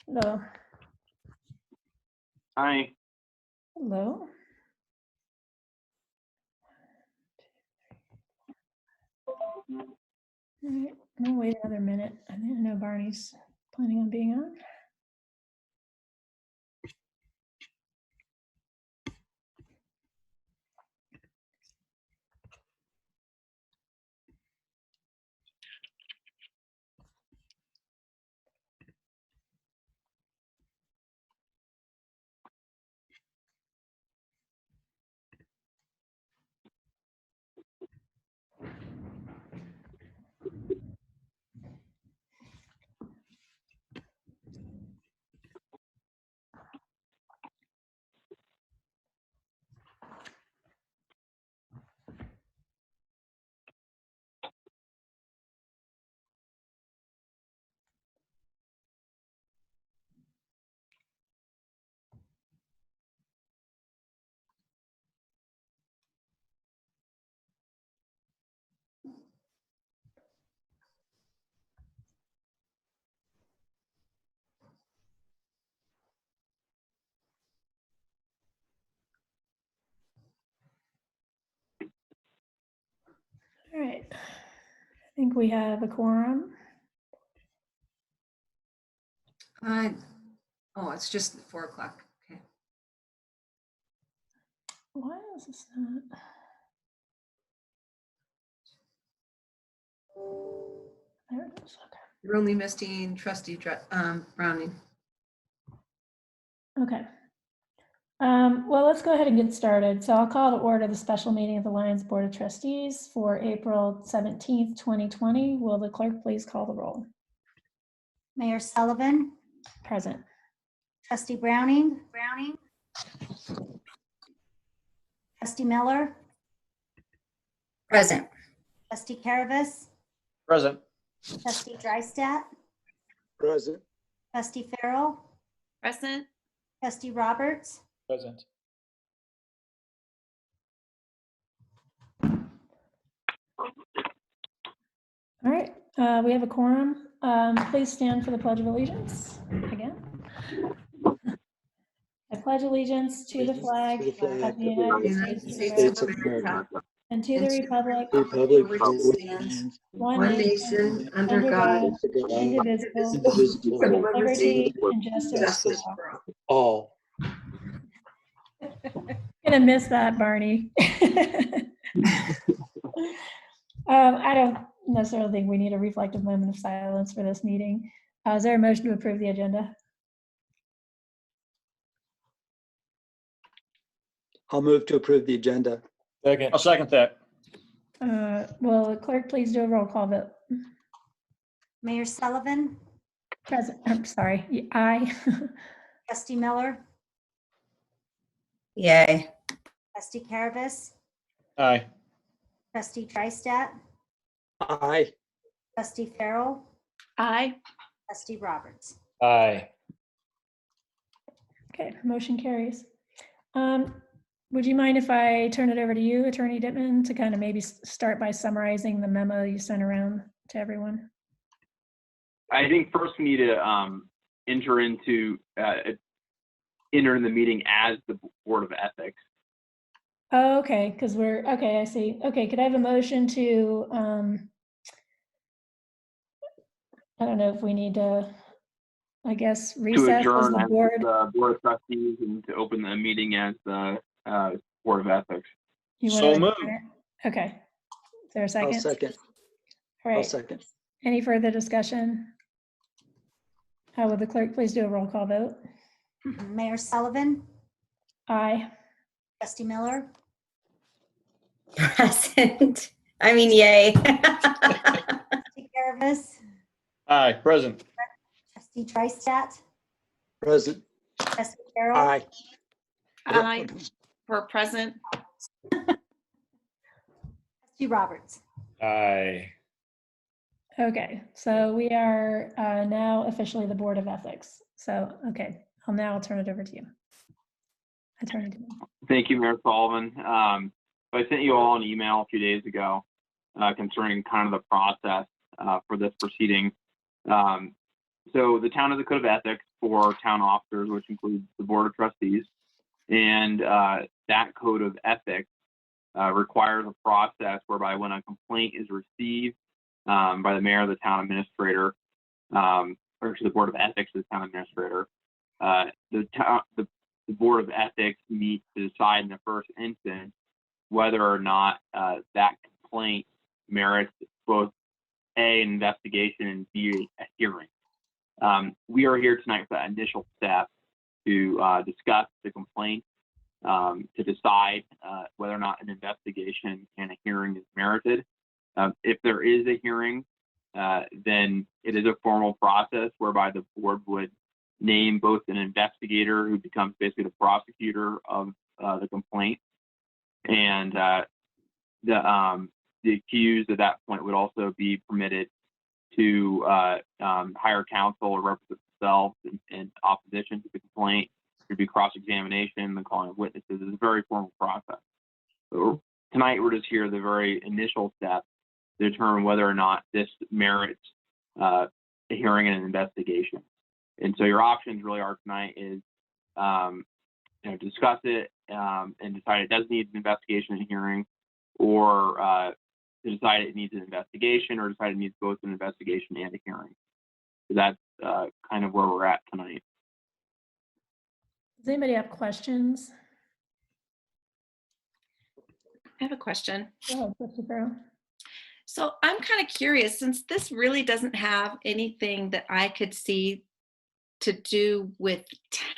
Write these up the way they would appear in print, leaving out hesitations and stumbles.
Hello. Hi. Hello. All right, we'll wait another minute. I know Barney's planning on being on. All right. I think we have a quorum. Oh, it's just 4 o'clock. Okay. Why is this not? There it is. You're only missing trustee Browning. Okay. Well, let's go ahead and get started. So I'll call to order the special meeting of the Lions Board of Trustees for April 17th, 2020. Will the clerk please call the roll? Mayor Sullivan, Present. Trustee Browning, Trustee Miller, Present. Trustee Caravas, Present. Trustee Drystat, Present. Trustee Farrell, Present. Trustee Roberts, Present. All right, we have a quorum. Please stand for the Pledge of Allegiance again. I pledge allegiance to the flag of the United States of America and to the republic Which stands one one nation nation under God, indivisible, Indivisible. with liberty and justice justice for for all. All. Gonna miss that, Barney. I don't necessarily think we need a reflective moment of silence for this meeting. Is there a motion to approve the agenda? I'll move to approve the agenda. Second. I'll second that. Will the clerk please do a roll call vote? Mayor Sullivan, Present, I'm sorry, aye. Trustee Miller, Yay. Trustee Caravas, Aye. Trustee Drystat, Aye. Trustee Farrell, Aye. Trustee Roberts. Aye. Okay, motion carries. Would you mind if I turn it over to you, Attorney Dittman, to kind of maybe start by summarizing the memo you sent around to everyone? I think first we need to enter in the meeting as the Board of Ethics. Oh, okay, because okay, I see. Okay, could I have a motion to, I don't know if we need to, I guess, To recess as adjourn the as board. the Board of Trustees and to open the meeting as the Board of Ethics. You So wanna moved. adjourn it? Okay. Is there a I'll second? second. All I'll right, second. any further discussion? How would the clerk please do a roll call vote? Mayor Sullivan, Aye. Trustee Miller, Present. I mean, yay. Trustee Caravas, Aye. Present. Trustee Drystat, Present. Trustee Farrell, Aye. Aye. For present. Trustee Roberts. Aye. Okay, so we are now officially the Board of Ethics. So, okay, I'll turn it over to you. Attorney Dittman. Thank you, Mayor Sullivan. So I sent you all an email a few days ago concerning kind of the process for this proceeding. So the town has a code of ethics for town officers, which includes the board of trustees. And that code of ethics requires a process whereby when a complaint is received by the mayor or the town administrator, or to the board of ethics of the town administrator, the board of ethics meets to decide in the first instance whether or not that complaint merits both A, an investigation, and B, a hearing. We are here tonight for that initial step to discuss the complaint, to decide whether or not an investigation and a hearing is merited. If there is a hearing, then it is a formal process whereby the board would name both an investigator who becomes basically the prosecutor of the complaint, and the accused at that point would also be permitted to hire counsel or represent themselves in opposition to the complaint. There'd be cross-examination, the calling of witnesses. It's a very formal process. So tonight, we're just here at the very initial step to determine whether or not this merits a hearing and an investigation. And so your options really are tonight is discuss it and decide it does need an investigation and hearing, or to decide it needs an investigation, or decide it needs both an investigation and a hearing. So that's kind of where we're at tonight. Does anybody have questions? I have a question. Go ahead, Trustee Farrell. So I'm kind of curious, since this really doesn't have anything that I could see to do with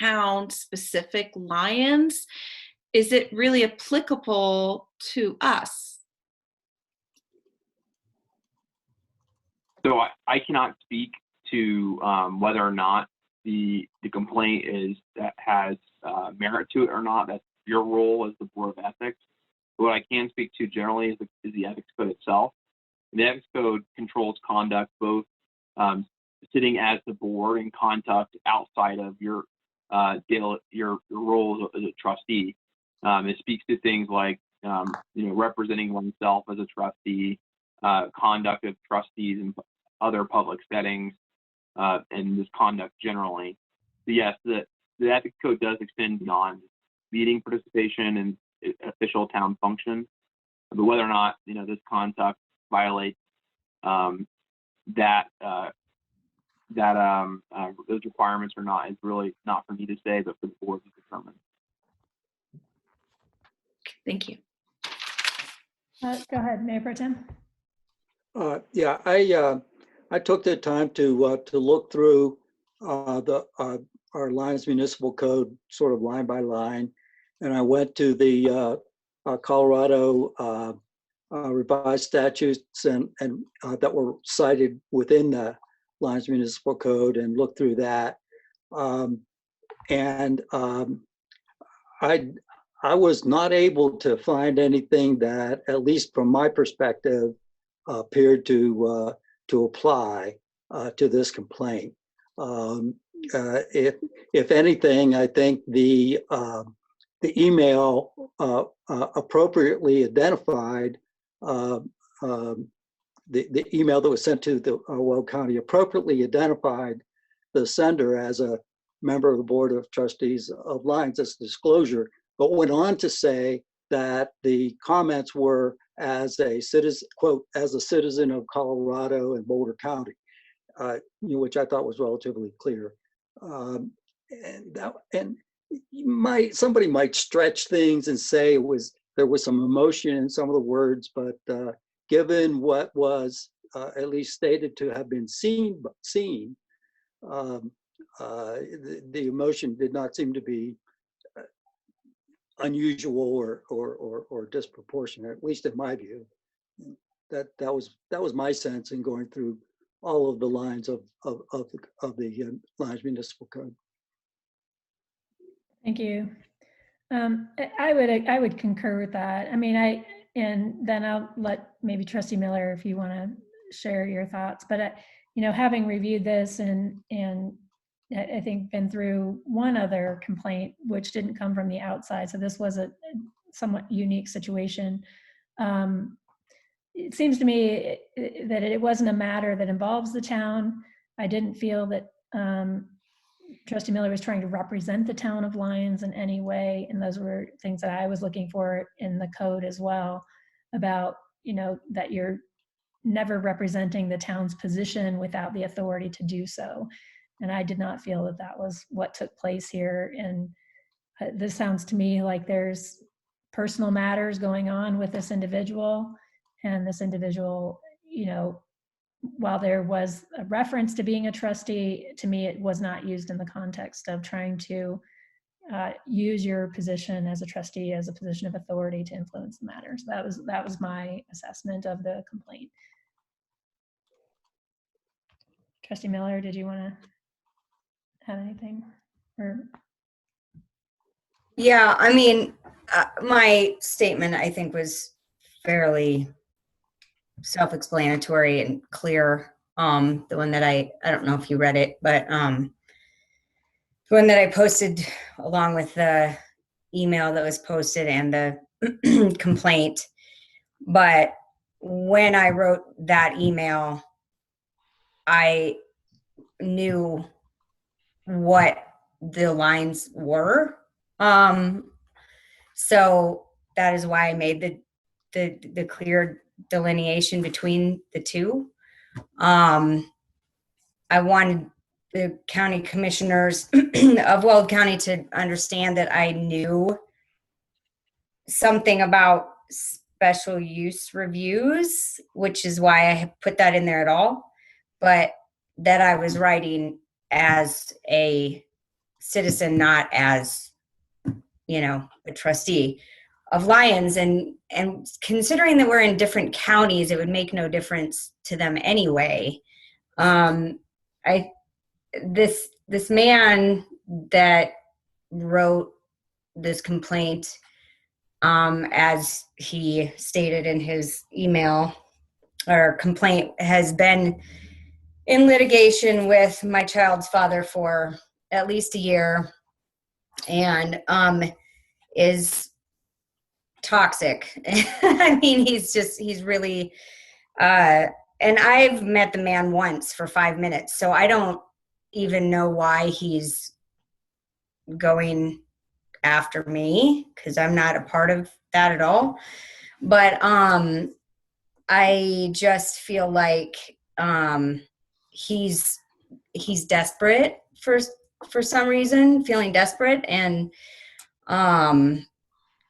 town specific lions, is it really applicable to us? So I cannot speak to whether or not the complaint has merit to it or not. That's your role as the board of ethics. But what I can speak to generally is the ethics code itself. The ethics code controls conduct both sitting as the board and conduct outside of your role as a trustee. It speaks to things like representing oneself as a trustee, conduct of trustees in other public settings, and this conduct generally. So yes, the ethics code does extend beyond meeting participation and official town functions, but whether or not this conduct violates those requirements or not is really not for me to say, but for the board to determine. Thank you. Go ahead, Mayor Pro Tem. Yeah, I took the time to look through our Lions Municipal Code sort of line by line, and I went to the Colorado revised statutes and that were cited within the Lions Municipal Code and looked through that. I was not able to find anything that, at least from my perspective, appeared to apply to this complaint. If anything, I think the email appropriately identified the email that was sent to the Weld County appropriately identified the sender as a member of the Board of Trustees of Lions as disclosure, but went on to say that the comments were as a citizen, quote, as a citizen of Colorado and Boulder County, which I thought was relatively clear. Somebody might stretch things and say there was some emotion in some of the words, but given what was at least stated to have been seen, the emotion did not seem to be unusual or disproportionate, at least in my view. That was my sense in going through all of the lines of the Lions Municipal Code. Thank you. I would concur with that. I mean, and then I'll let maybe Trustee Miller, if you want to share your thoughts. But having reviewed this and I think been through one other complaint, which didn't come from the outside, so this was a somewhat unique situation. It seems to me that it wasn't a matter that involves the town. I didn't feel that Trustee Miller was trying to represent the town of Lyons in any way, and those were things that I was looking for in the code as well, about, that you're never representing the town's position without the authority to do so. And I did not feel that that was what took place here. And this sounds to me like there's personal matters going on with this individual, and this individual, while there was a reference to being a trustee, to me, it was not used in the context of trying to use your position as a trustee as a position of authority to influence the matters. That was my assessment of the complaint. Trustee Miller, did you want to have anything? Or Yeah, I mean, my statement, I think, was fairly self-explanatory and clear. The one that I don't know if you read it, but the one that I posted along with the email that was posted and the complaint. But when I wrote that email, I knew what the lines were. So that is why I made the clear delineation between the two. I wanted the county commissioners of Weld County to understand that I knew something about special use reviews, which is why I put that in there at all, but that I was writing as a citizen, not as, a trustee of Lyons. And considering that we're in different counties, it would make no difference to them anyway. This man that wrote this complaint, as he stated in his email or complaint, has been in litigation with my child's father for at least a year, and is toxic. I mean, he's really, and I've met the man once for 5 minutes, so I don't even know why he's going after me, because I'm not a part of that at all. But I just feel like he's desperate for some reason, feeling desperate and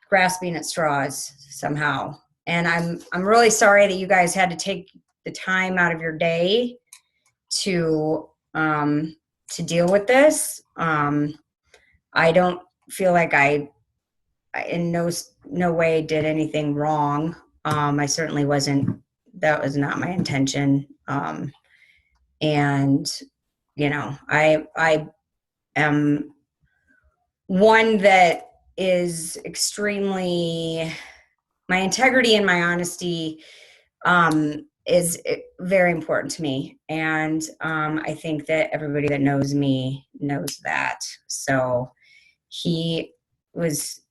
grasping at straws somehow. And I'm really sorry that you guys had to take the time out of your day to deal with this. I don't feel like I in no way did anything wrong. I certainly wasn't. That was not my intention. And I am one that is extremely, my integrity and my honesty is very important to me. And I think that everybody that knows me knows that. So he was,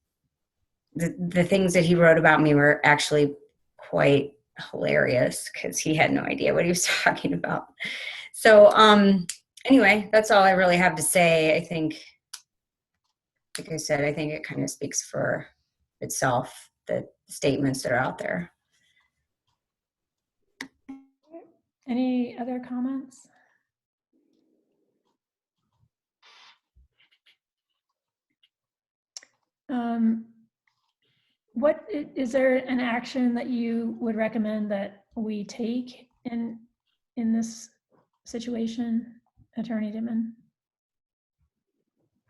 the things that he wrote about me were actually quite hilarious, because he had no idea what he was talking about. So anyway, that's all I really have to say. I think, like I said, I think it kind of speaks for itself, the statements that are out there. any other comments? What is there an action that you would recommend that we take in this situation, Attorney Dimon?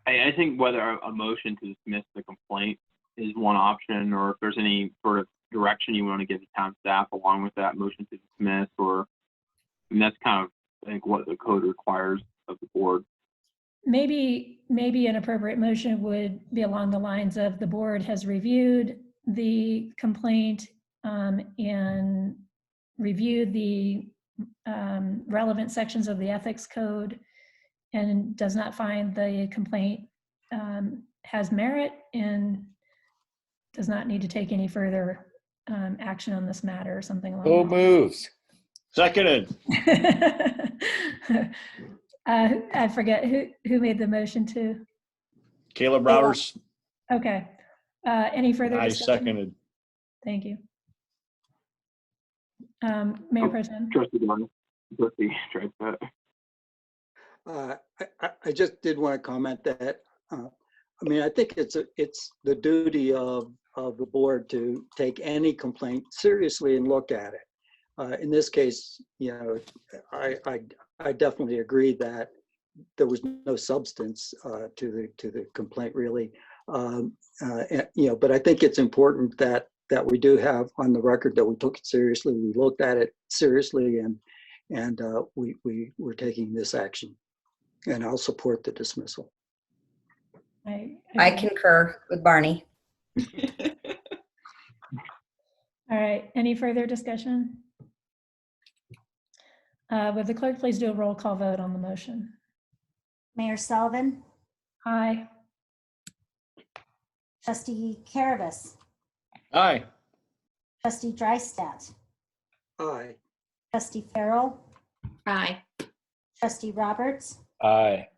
I think whether a motion to dismiss the complaint is one option, or if there's any sort of direction you want to give the town staff along with that motion to dismiss, that's kind of, I think, what the code requires of the board. Maybe an appropriate motion would be along the lines of: the board has reviewed the complaint and reviewed the relevant sections of the ethics code, and does not find the complaint has merit and does not need to take any further action on this matter, or something along So those moves. Seconded. lines. I forget who made the motion to. Caleb Roberts, Okay. Any further I discussion? seconded. Thank you. Mayor Pro Tem. Trustee Dorn, trustee Tricep. I just did want to comment that, I mean, I think it's the duty of the board to take any complaint seriously and look at it. In this case, you know, I definitely agree that there was no substance to the complaint really. You know, but I think it's important that we do have on the record that we took it seriously, we looked at it seriously, and we're taking this action. And I'll support the dismissal. I agree. concur with Barney. All right. Any further discussion? Would the clerk please do a roll call vote on the motion? Mayor Sullivan, Aye. trustee Caravas, Aye. trustee Drystat, Aye. trustee Farrell, Aye. trustee Roberts. Aye.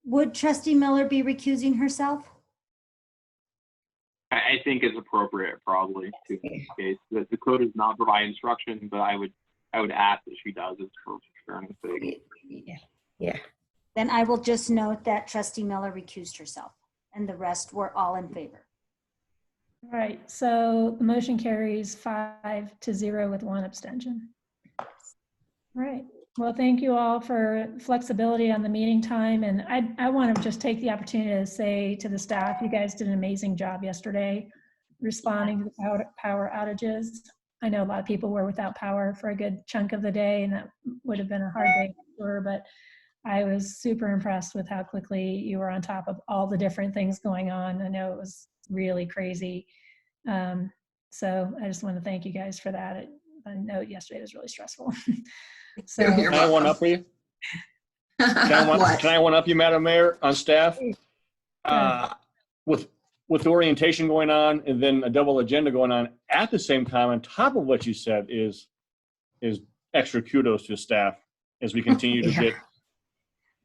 Would trustee Miller be recusing herself? I think it's appropriate probably to in this case. The code does not provide instruction, but I would ask that she does it for fairness sake. Yeah. Then I will just note that trustee Miller recused herself and the rest were all in favor. All right. So the motion carries 5-0 with 1 abstention. All right. Well, thank you all for flexibility on the meeting time. And I want to just take the opportunity to say to the staff, you guys did an amazing job yesterday responding to the power outages. I know a lot of people were without power for a good chunk of the day, and that would have been a hard day for sure, but I was super impressed with how quickly you were on top of all the different things going on. I know it was really crazy. So I just want to thank you guys for that. I know yesterday was really stressful. So Can I one up for you? What? Can I one up you, Madam Mayor, on staff? With orientation going on and then a double agenda going on at the same time, on top of what you said is extra kudos to staff as we continue to get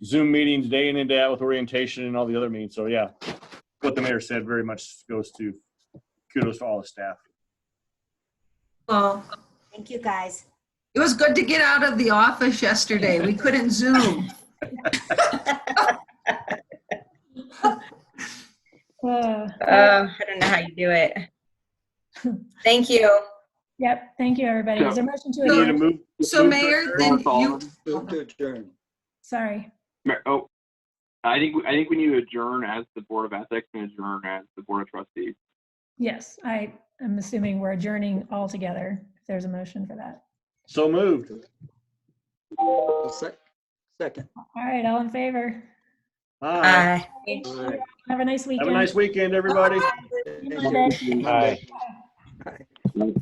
Zoom meetings day in and day out with orientation and all the other meetings. So yeah, what the mayor said very much goes to kudos to all the staff. Well, Thank you, guys. it was good to get out of the office yesterday. We couldn't Zoom. I don't know how you do it. Thank you. Yep. Thank you, everybody. Is there a motion to You need to adjourn? move. So move to Mayor, adjourn. then you, Move to adjourn. Sorry. Oh, I think we need to adjourn as the Board of Ethics and adjourn as the Board of Trustees. Yes, I am assuming we're adjourning all together. If there's a motion for that. So moved. Second. All right, all in favor. Aye. Aye. Have a nice weekend. Have a nice weekend, everybody. Thank you. Monday. Monday. Aye. Aye.